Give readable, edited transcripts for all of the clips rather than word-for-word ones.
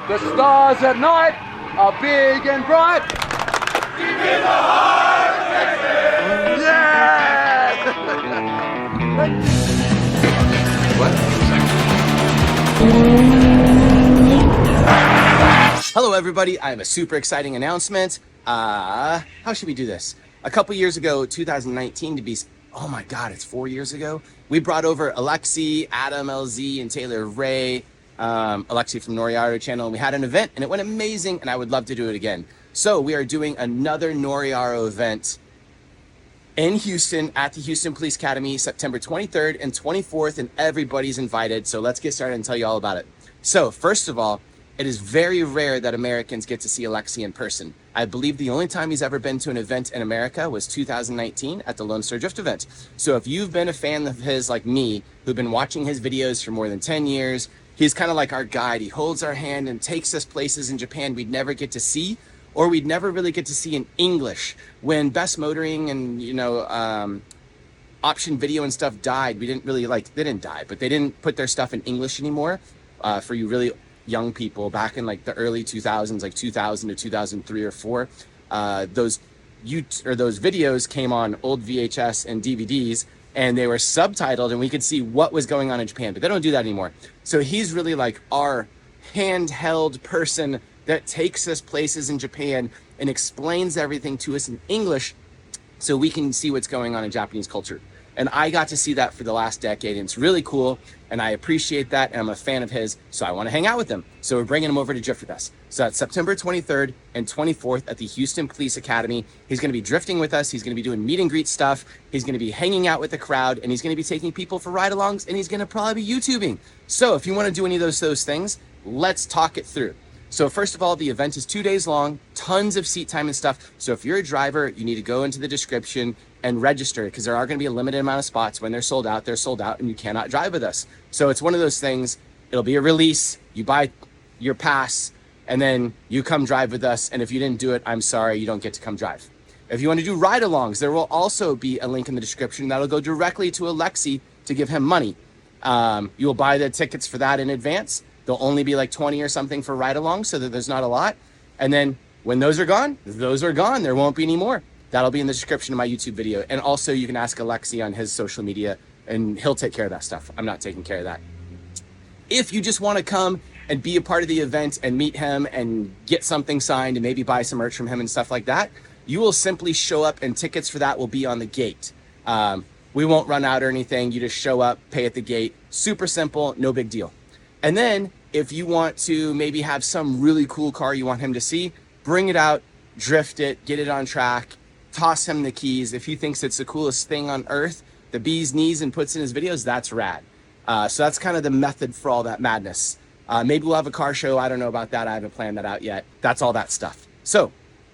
The stars at night are big and bright. Deep in the heart of Texas. Yeah! Hello everybody, I have a super exciting announcement. How should we do this? A couple years ago, 2019 to be, oh my God, it's 4 years ago. We brought over Alexi, Adam, LZ, and Taylor Ray, Alexi from Noriyaro channel, and we had an event and it went amazing and I would love to do it again. So we are doing another Noriyaro event in Houston at the Houston Police Academy, September 23rd and 24th, and everybody's invited. So let's get started and tell you all about it. So first of all, it is very rare that Americans get to see Alexi in person. I believe the only time he's ever been to an event in America was 2019 at the Lone Star Drift event. So if you've been a fan of his like me, who've been watching his videos for more than 10 years, he's kind of like our guide. He holds our hand and takes us places in Japan we'd never get to see, or we'd never really get to see in English. When Best Motoring and, you know, Option Video and stuff died, we didn't really like, they didn't die, but they didn't put their stuff in English anymore. For you really young people back in like the early 2000s, like 2000 to 2003 or 4, those videos came on old VHS and DVDs, and they were subtitled and we could see what was going on in Japan, but they don't do that anymore. So he's really like our handheld person that takes us places in Japan and explains everything to us in English so we can see what's going on in Japanese culture. And I got to see that for the last decade, and it's really cool, and I appreciate that, and I'm a fan of his, so I want to hang out with him. So we're bringing him over to drift with us. So that's September 23rd and 24th at the Houston Police Academy. He's going to be drifting with us. He's going to be doing meet and greet stuff. He's going to be hanging out with the crowd, and he's going to be taking people for ride-alongs, and he's going to probably be YouTubing. So if you want to do any of those things, let's talk it through. So first of all, the event is 2 days long, tons of seat time and stuff. So if you're a driver, you need to go into the description and register, because there are going to be a limited amount of spots. When they're sold out, and you cannot drive with us. So it's one of those things, it'll be a release, you buy your pass, and then you come drive with us. And if you didn't do it, I'm sorry, you don't get to come drive. If you want to do ride-alongs, there will also be a link in the description that'll go directly to Alexi to give him money. You will buy the tickets for that in advance. There'll only be like 20 or something for ride-alongs, so that there's not a lot. And then when those are gone, there won't be any more. That'll be in the description of my YouTube video. And also you can ask Alexi on his social media and he'll take care of that stuff. I'm not taking care of that. If you just want to come and be a part of the event and meet him and get something signed and maybe buy some merch from him and stuff like that, you will simply show up and tickets for that will be on the gate. We won't run out or anything. You just show up, pay at the gate. Super simple, no big deal. And then if you want to maybe have some really cool car you want him to see, bring it out, drift it, get it on track, toss him the keys. If he thinks it's the coolest thing on earth, the bee's knees, and puts in his videos, that's rad. So that's kind of the method for all that madness. Maybe we'll have a car show. I don't know about that. I haven't planned that out yet. That's all that stuff. So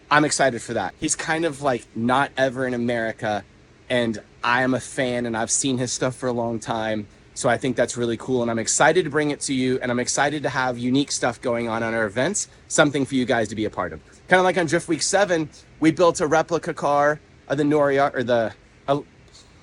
I'm excited for that. He's kind of like not ever in America, and I am a fan and I've seen his stuff for a long time. So I think that's really cool, and I'm excited to bring it to you, and I'm excited to have unique stuff going on our events, something for you guys to be a part of. Kind of like on Drift Week 7, we built a replica car of the Noriyaro, or the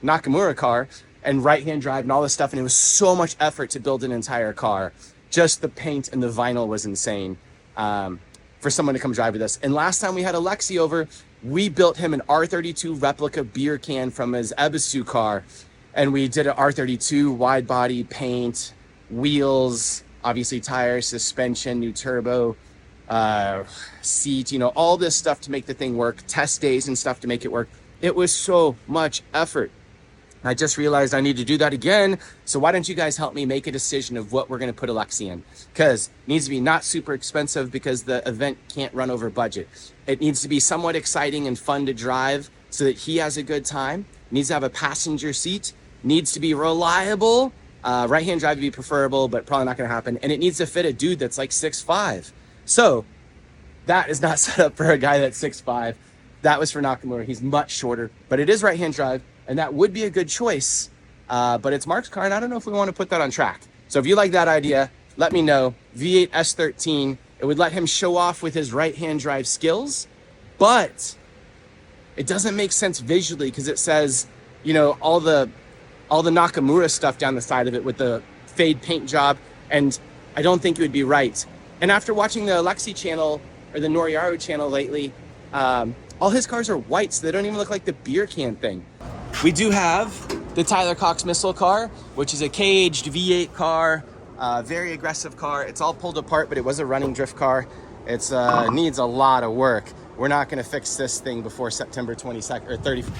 Nakamura car, and right-hand drive and all this stuff, and it was so much effort to build an entire car. Just the paint and the vinyl was insane for someone to come drive with us. And last time we had Alexi over, we built him an R32 replica beer can from his Ebisu car. And we did an R32 wide body paint, wheels, obviously tires, suspension, new turbo, seat, you know, all this stuff to make the thing work, test days and stuff to make it work. It was so much effort. I just realized I need to do that again. So why don't you guys help me make a decision of what we're going to put Alexi in? Because it needs to be not super expensive because the event can't run over budget. It needs to be somewhat exciting and fun to drive so that he has a good time. It needs to have a passenger seat. Needs to be reliable, right-hand drive would be preferable, but probably not going to happen. And it needs to fit a dude that's like 6'5". So that is not set up for a guy that's 6'5". That was for Nakamura. He's much shorter, but it is right-hand drive, and that would be a good choice. But it's Mark's car, and I don't know if we want to put that on track. So if you like that idea, let me know. V8 S13, it would let him show off with his right-hand drive skills, but it doesn't make sense visually because it says, you know, all the Nakamura stuff down the side of it with the fade paint job, and I don't think it would be right. And after watching the Alexi channel or the Noriyaro channel lately, all his cars are white, so they don't even look like the beer can thing. We do have the Tyler Cox Missile car, which is a caged V8 car, very aggressive car. It's all pulled apart, but it was a running drift car. It's needs a lot of work. We're not going to fix this thing before September 22nd or 30th,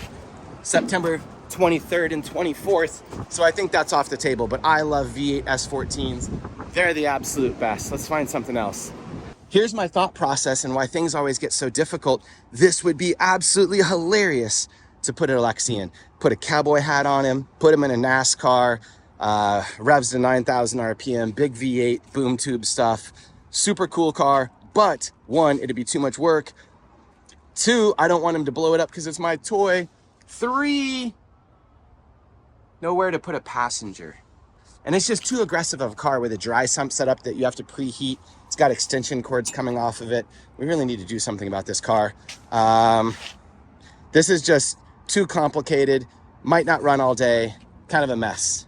September 23rd and 24th. So I think that's off the table, but I love V8 S14s. They're the absolute best. Let's find something else. Here's my thought process and why things always get so difficult. This would be absolutely hilarious to put an Alexi in. Put a cowboy hat on him, put him in a NASCAR, revs to 9,000 RPM, big V8, boom tube stuff. Super cool car, but one, it'd be too much work. Two, I don't want him to blow it up because it's my toy. Three, nowhere to put a passenger. And it's just too aggressive of a car with a dry sump setup that you have to preheat. It's got extension cords coming off of it. We really need to do something about this car. This is just too complicated, might not run all day, kind of a mess.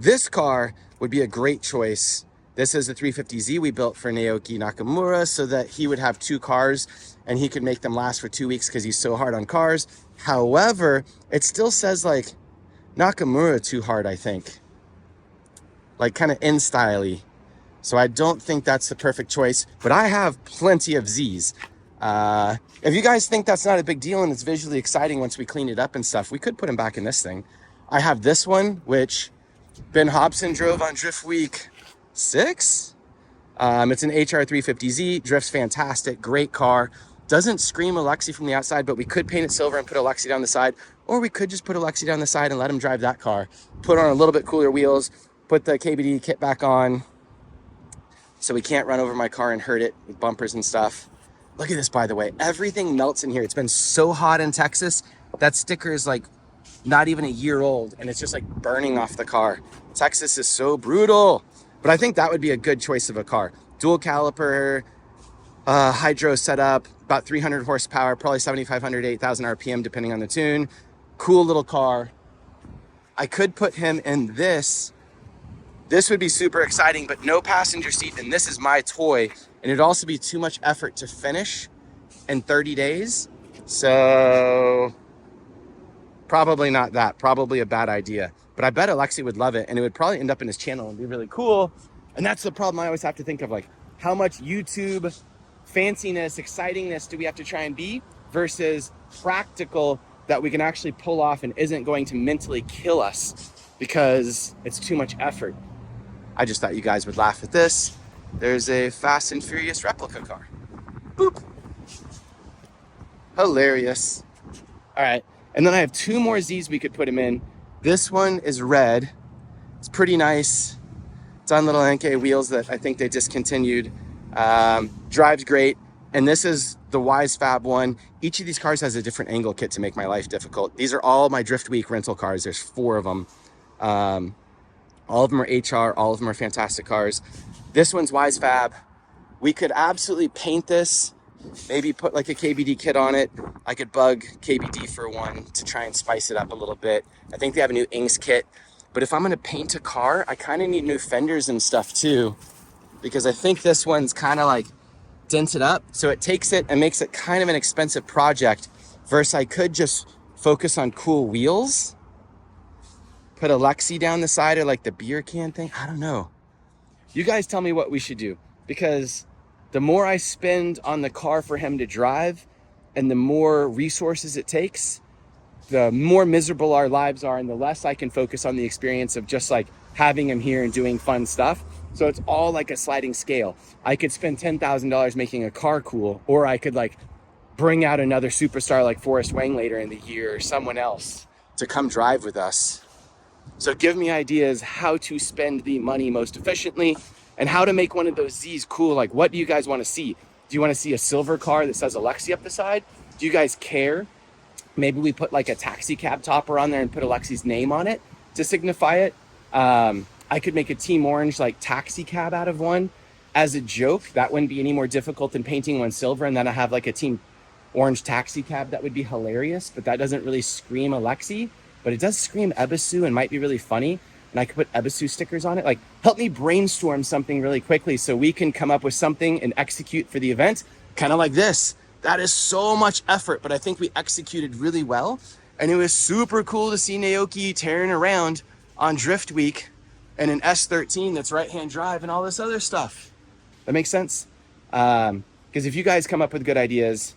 This car would be a great choice. This is the 350Z we built for Naoki Nakamura so that he would have two cars and he could make them last for 2 weeks because he's so hard on cars. However, it still says like Nakamura too hard, I think. Like kind of in-style-y. So I don't think that's the perfect choice, but I have plenty of Zs. If you guys think that's not a big deal and it's visually exciting once we clean it up and stuff, we could put him back in this thing. I have this one, which Ben Hobson drove on Drift Week 6. It's an HR 350Z, drifts fantastic, great car. Doesn't scream Alexi from the outside, but we could paint it silver and put Alexi down the side, or we could just put Alexi down the side and let him drive that car. Put on a little bit cooler wheels, put the KBD kit back on so we can't run over my car and hurt it with bumpers and stuff. Look at this, by the way. Everything melts in here. It's been so hot in Texas. That sticker is like not even a year old, and it's just like burning off the car. Texas is so brutal. But I think that would be a good choice of a car. Dual caliper, hydro setup, about 300 horsepower, probably 7,500 to 8,000 RPM, depending on the tune. Cool little car. I could put him in this. This would be super exciting, but no passenger seat, and this is my toy. And it'd also be too much effort to finish in 30 days. So probably not that, probably a bad idea. But I bet Alexi would love it, and it would probably end up in his channel and be really cool. And that's the problem I always have to think of, like, how much YouTube fanciness, excitingness do we have to try and be versus practical that we can actually pull off and isn't going to mentally kill us because it's too much effort. I just thought you guys would laugh at this. There's a Fast and Furious replica car. Boop. Hilarious. All right, and then I have two more Zs we could put him in. This one is red. It's pretty nice. It's on little NK wheels that I think they discontinued. Drives great. And this is the Wise Fab one. Each of these cars has a different angle kit to make my life difficult. These are all my Drift Week rental cars. There's 4 of them. All of them are HR. All of them are fantastic cars. This one's Wise Fab. We could absolutely paint this. Maybe put like a KBD kit on it. I could bug KBD for one to try and spice it up a little bit. I think they have a new Ings kit. But if I'm going to paint a car, I kind of need new fenders and stuff too. Because I think this one's kind of like dented up. So it takes it and makes it kind of an expensive project. Versus I could just focus on cool wheels. Put a Lexi down the side or like the beer can thing. I don't know. You guys tell me what we should do. Because the more I spend on the car for him to drive and the more resources it takes, the more miserable our lives are and the less I can focus on the experience of just like having him here and doing fun stuff. So it's all like a sliding scale. I could spend $10,000 making a car cool, or I could like bring out another superstar like Forrest Wang later in the year or someone else to come drive with us. So give me ideas how to spend the money most efficiently and how to make one of those Zs cool. Like, what do you guys want to see? Do you want to see a silver car that says Alexi up the side? Do you guys care? Maybe we put like a taxi cab topper on there and put Alexi's name on it to signify it. I could make a Team Orange like taxi cab out of one as a joke. That wouldn't be any more difficult than painting one silver. And then I have like a Team Orange taxi cab that would be hilarious, but that doesn't really scream Alexi, but it does scream Ebisu and might be really funny. and I could put Ebisu stickers on it. Like, help me brainstorm something really quickly so we can come up with something and execute for the event, kind of like this. That is so much effort, but I think we executed really well. And it was super cool to see Naoki tearing around on Drift Week and an S13 that's right-hand drive and all this other stuff. That makes sense? Because if you guys come up with good ideas,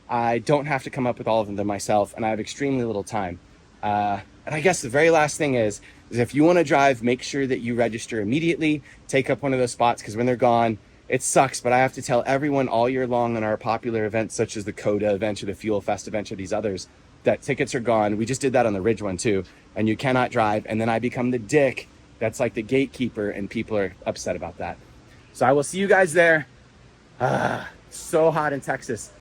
I don't have to come up with all of them myself, and I have extremely little time. And I guess the very last thing is if you want to drive, make sure that you register immediately, take up one of those spots, because when they're gone, it sucks, but I have to tell everyone all year long on our popular events, such as the Coda event or the Fuel Fest event or these others, that tickets are gone. We just did that on the Ridge one too, and you cannot drive. And then I become the dick that's like the gatekeeper, and people are upset about that. So I will see you guys there. So hot in Texas.